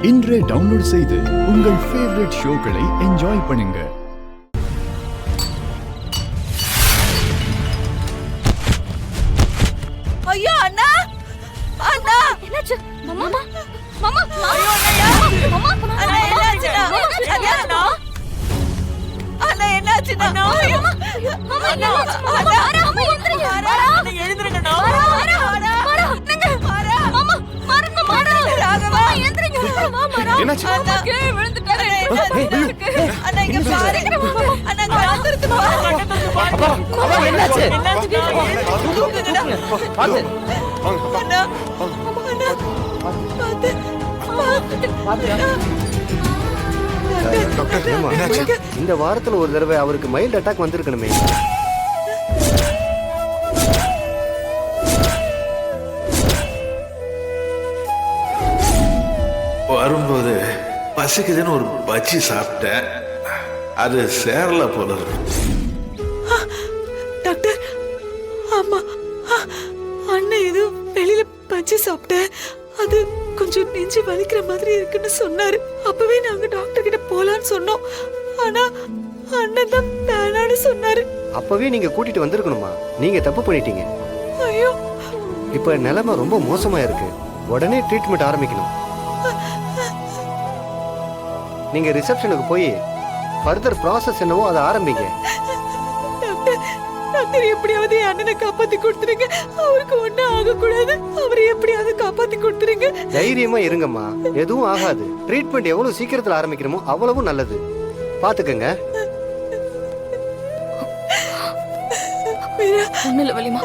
இன்றே டவுன்லோட் செய்து உங்கள் ஃபேவரட் ஷோக்களை என்ஜாய் பண்ணுங்க. ஐயோ அண்ணா, அண்ணா என்னாச்சு? மாமா மாமா ஐயோ அண்ணா, அண்ணா என்னாச்சுண்ணா? அண்ணா அண்ணா என்னாச்சுண்ணா? ஐயோ மாமா அண்ணா, அண்ணா அண்ணா, மாமா எந்திரிங்க. அண்ணா எழுந்திருங்கண்ணா. மாமா மாறுங்க மாறு. ராகவா எந்திரிங்க. மாமா என்னாச்சு? மாமா கீழே விழுந்துட்டாரு. அண்ணா இங்க பாரு. அண்ணா கழுத்துறது பாரு. அப்பா என்னாச்சு? தூக்குங்கண்ணா. பாத்து அண்ணா, அண்ணா, பாத்து. டாக்டர் ஏமா இந்த வாரத்துல ஒரு தடவை அவருக்கு மைல்ட் அட்டாக் வந்திருக்கணுமே. வரும்போது பசிக்குதுன்னு ஒரு பச்சி சாப்பிட்டேன், அது சேரல போல இருக்கு. டாக்டர், ஆமா, அண்ணன் ஏதோ வெளியில பஞ்சு சாப்பிட்டேன், அது கொஞ்சம் நெஞ்சு வலிக்கிற மாதிரி இருக்குன்னு சொன்னாரு. அப்பவே நாங்க டாக்டர் கிட்ட போலான்னு சொன்னோம். ஆனா அண்ணன் தான் வேணான்னு சொன்னாரு. அப்பவே நீங்க கூட்டிட்டு வந்திருக்கணுமா? நீங்க தப்பு பண்ணிட்டீங்க. ஐயோ, இப்ப நிலைமை ரொம்ப மோசமா இருக்கு. உடனே ட்ரீட்மெண்ட் ஆரம்பிக்கணும். நீங்க ரிசப்ஷனுக்கு போய் ஃபர்தர் ப்ராசஸ் என்னவோ அதை ஆரம்பிங்க. டாக்டர், டாக்டர் எப்படியாவது என் அண்ணனை காப்பாத்தி கொடுத்துருங்க. அவருக்கு ஒண்ணும் ஆகக்கூடாது. அவரை எப்படியாவது காப்பாத்தி கொடுத்துருங்க. தைரியமா இருங்கம்மா, எதுவும் ஆகாது. ட்ரீட்மெண்ட் எவ்வளவு சீக்கிரத்துல ஆரம்பிக்கணுமோ அவ்வளவு நல்லது. பாத்துக்கங்க. ஒண்ணுல வலிமா